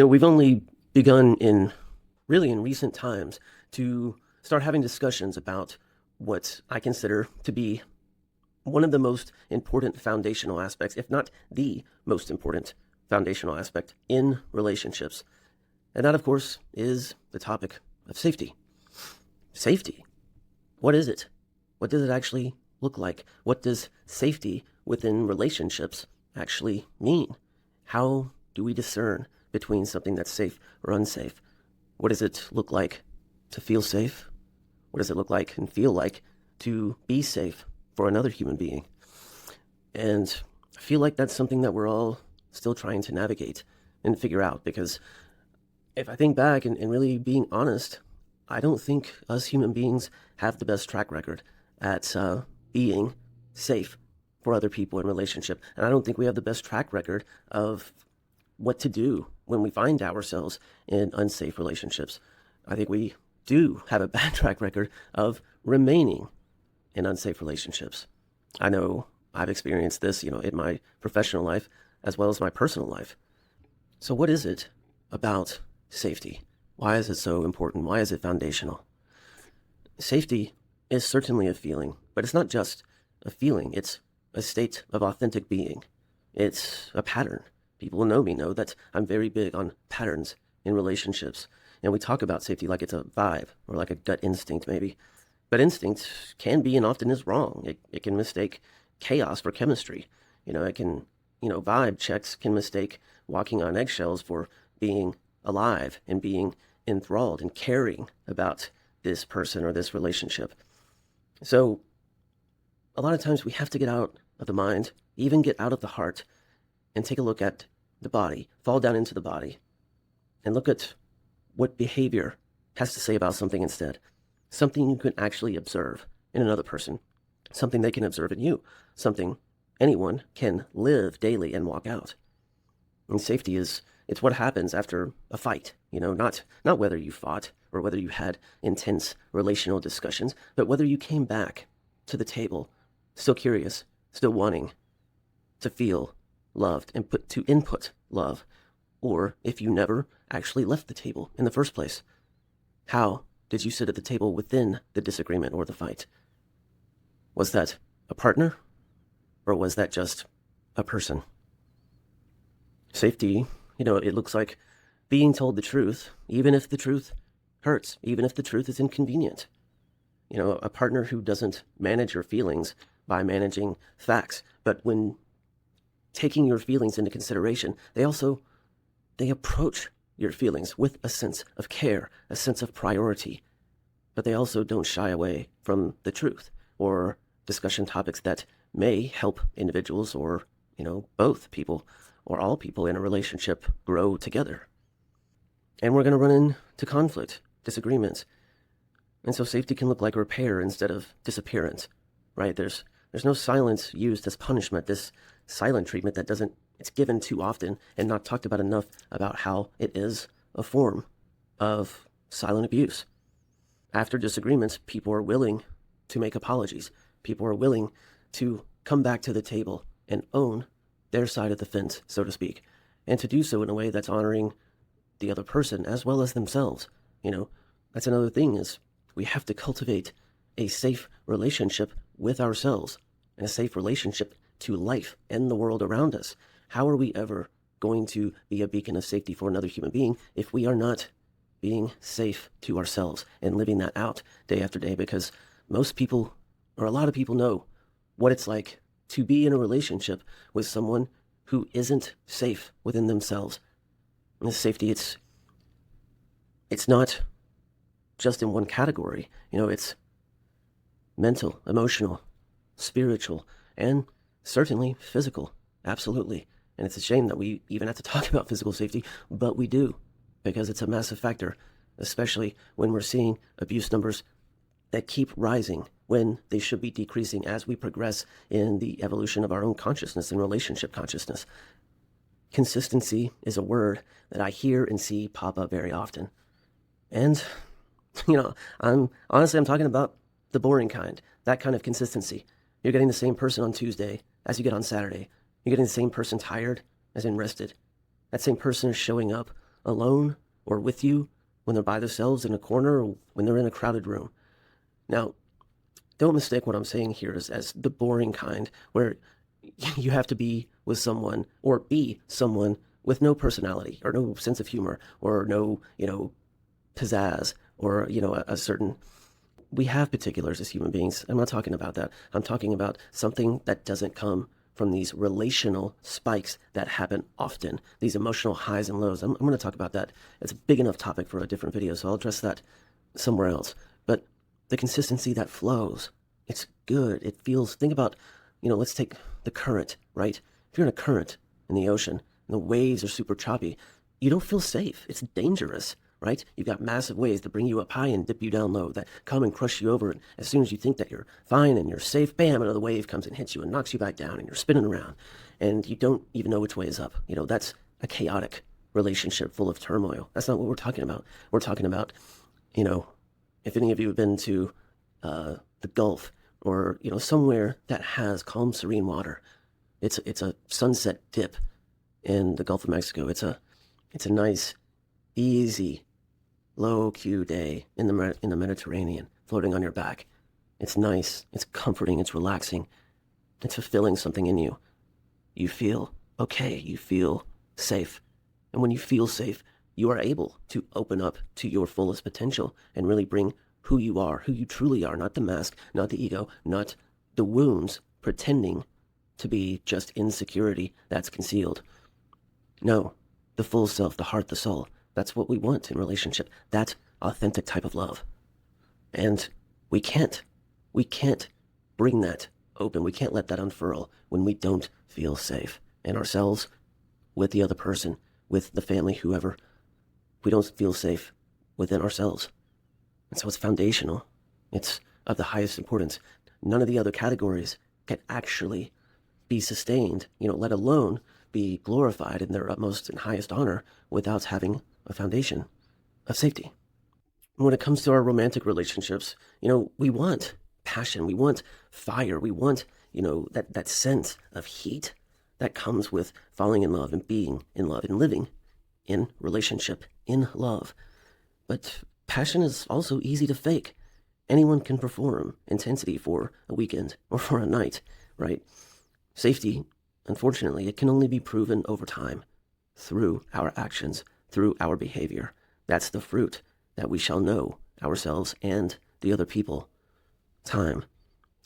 We've only begun in recent times to start having discussions about what I consider to be one of the most important foundational aspects, if not the most important foundational aspect in relationships. And that, of course, is the topic of safety. Safety. What is it? What does it actually look like? What does safety within relationships actually mean? How do we discern between something that's safe or unsafe? What does it look like to feel safe? What does it look like and feel like to be safe for another human being? And I feel like that's something that we're all still trying to navigate and figure out, because if I think back and really being honest, I don't think us human beings have the best track record at being safe for other people in relationship. And I don't think we have the best track record of what to do when we find ourselves in unsafe relationships. I think we do have a bad track record of remaining in unsafe relationships. I know I've experienced this, in my professional life as well as my personal life. So what is it about safety? Why is it so important? Why is it foundational? Safety is certainly a feeling, but it's not just a feeling. It's a state of authentic being. It's a pattern. People who know me know that I'm very big on patterns in relationships. And we talk about safety like it's a vibe or like a gut instinct, maybe. But instinct can be and often is wrong. It can mistake chaos for chemistry. Vibe checks can mistake walking on eggshells for being alive and being enthralled and caring about this person or this relationship. So a lot of times we have to get out of the mind, even get out of the heart, and take a look at the body, fall down into the body, and look at what behavior has to say about something instead. Something you can actually observe in another person, something they can observe in you, something anyone can live daily and walk out. And safety it's what happens after a fight, not whether you fought or whether you had intense relational discussions, but whether you came back to the table still curious, still wanting to feel loved and to input love, or if you never actually left the table in the first place. How did you sit at the table within the disagreement or the fight? Was that a partner, or was that just a person? Safety, it looks like being told the truth, even if the truth hurts, even if the truth is inconvenient. A partner who doesn't manage your feelings by managing facts, but when taking your feelings into consideration, they approach your feelings with a sense of care, a sense of priority, but they also don't shy away from the truth or discussion topics that may help individuals or, both people or all people in a relationship grow together. And we're going to run into conflict, disagreements. And so safety can look like repair instead of disappearance, right? There's no silence used as punishment, this silent treatment it's given too often and not talked about enough about how it is a form of silent abuse. After disagreements, people are willing to make apologies. People are willing to come back to the table and own their side of the fence, so to speak, and to do so in a way that's honoring the other person as well as themselves. That's another thing, is we have to cultivate a safe relationship with ourselves and a safe relationship to life and the world around us. How are we ever going to be a beacon of safety for another human being if we are not being safe to ourselves and living that out day after day? Because most people, or a lot of people, know what it's like to be in a relationship with someone who isn't safe within themselves. And this safety, it's not just in one category. It's mental, emotional, spiritual, and certainly physical. Absolutely. And it's a shame that we even have to talk about physical safety, but we do, because it's a massive factor, especially when we're seeing abuse numbers that keep rising when they should be decreasing as we progress in the evolution of our own consciousness and relationship consciousness. Consistency is a word that I hear and see pop up very often. And, I'm talking about the boring kind, that kind of consistency. You're getting the same person on Tuesday as you get on Saturday. You're getting the same person tired as in rested. That same person is showing up alone or with you, when they're by themselves in a corner, or when they're in a crowded room. Now, don't mistake what I'm saying here as the boring kind, where you have to be with someone or be someone with no personality or no sense of humor or no, pizzazz or, a certain. We have particulars as human beings. I'm not talking about that. I'm talking about something that doesn't come from these relational spikes that happen often, these emotional highs and lows. I'm going to talk about that. It's a big enough topic for a different video, so I'll address that somewhere else. But the consistency that flows, it's good. It feels, think about, let's take the current, right? If you're in a current in the ocean and the waves are super choppy, you don't feel safe. It's dangerous, right? You've got massive waves that bring you up high and dip you down low, that come and crush you over. And as soon as you think that you're fine and you're safe, bam, another wave comes and hits you and knocks you back down and you're spinning around and you don't even know which way is up. That's a chaotic relationship full of turmoil. That's not what we're talking about. We're talking about, if any of you have been to the Gulf or, somewhere that has calm, serene water, it's a sunset dip in the Gulf of Mexico. It's a nice, easy, low Q day in the Mediterranean, floating on your back. It's nice, it's comforting, it's relaxing, it's fulfilling something in you. You feel okay, you feel safe. And when you feel safe, you are able to open up to your fullest potential and really bring who you are, who you truly are, not the mask, not the ego, not the wounds pretending to be just insecurity that's concealed. No, the full self, the heart, the soul. That's what we want in relationship. That authentic type of love. And we can't bring that open. We can't let that unfurl when we don't feel safe in ourselves, with the other person, with the family, whoever. We don't feel safe within ourselves. And so it's foundational. It's of the highest importance. None of the other categories can actually be sustained, let alone be glorified in their utmost and highest honor without having a foundation of safety. When it comes to our romantic relationships, we want passion, we want fire, we want, that sense of heat that comes with falling in love and being in love and living in relationship, in love. But passion is also easy to fake. Anyone can perform intensity for a weekend or for a night, right? Safety, unfortunately, it can only be proven over time through our actions, through our behavior. That's the fruit that we shall know ourselves and the other people. Time.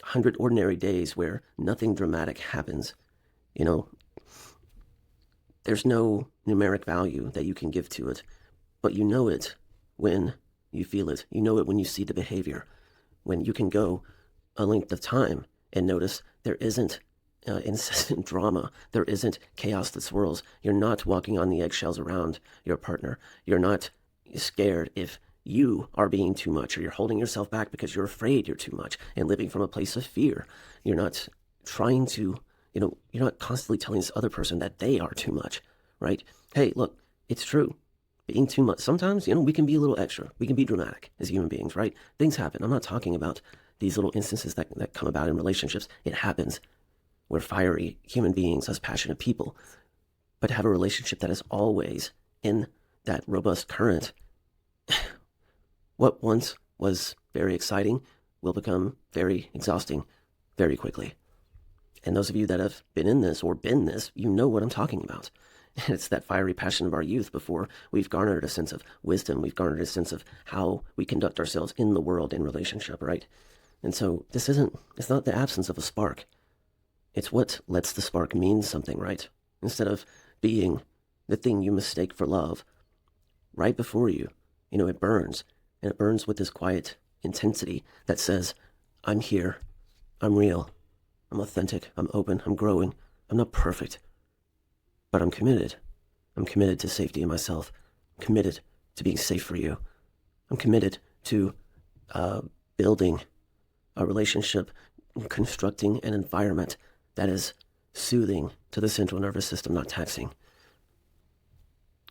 100 ordinary days where nothing dramatic happens. There's no numeric value that you can give to it, but you know it when you feel it. You know it when you see the behavior, when you can go a length of time and notice there isn't incessant drama. There isn't chaos that swirls. You're not walking on the eggshells around your partner. You're not scared if you are being too much, or you're holding yourself back because you're afraid you're too much and living from a place of fear. You're not trying to, you're not constantly telling this other person that they are too much, right? Hey, look, it's true. Being too much. Sometimes, we can be a little extra. We can be dramatic as human beings, right? Things happen. I'm not talking about these little instances that come about in relationships. It happens. We're fiery human beings, us passionate people, but have a relationship that is always in that robust current. What once was very exciting will become very exhausting very quickly. And those of you that have been in this or been this, you know what I'm talking about. And it's that fiery passion of our youth before we've garnered a sense of wisdom. We've garnered a sense of how we conduct ourselves in the world in relationship, right? And so it's not the absence of a spark. It's what lets the spark mean something, right? Instead of being the thing you mistake for love right before you, it burns. And it burns with this quiet intensity that says, I'm here, I'm real, I'm authentic, I'm open, I'm growing, I'm not perfect, but I'm committed. I'm committed to safety in myself. I'm committed to being safe for you. I'm committed to building a relationship, constructing an environment that is soothing to the central nervous system, not taxing.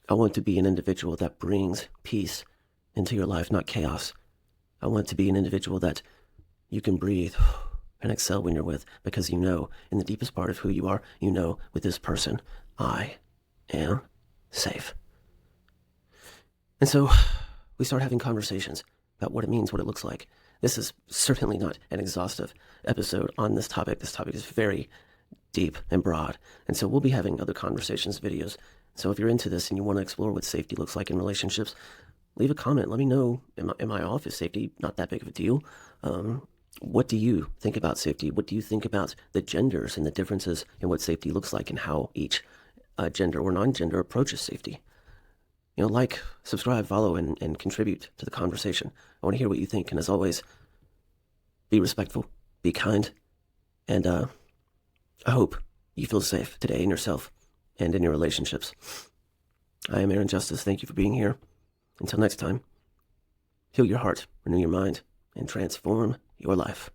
I want to be an individual that brings peace into your life, not chaos. I want to be an individual that you can breathe and excel when you're with, because in the deepest part of who you are, with this person, I am safe. And so we start having conversations about what it means, what it looks like. This is certainly not an exhaustive episode on this topic. This topic is very deep and broad. And so we'll be having other conversations, videos. So if you're into this and you want to explore what safety looks like in relationships, leave a comment. Let me know, am I off? Is safety not that big of a deal? What do you think about safety? What do you think about the genders and the differences in what safety looks like and how each gender or non-gender approaches safety? Like, subscribe, follow, and contribute to the conversation. I want to hear what you think. And as always, be respectful, be kind, and I hope you feel safe today in yourself and in your relationships. I am Aaron Justice. Thank you for being here. Until next time, heal your heart, renew your mind, and transform your life.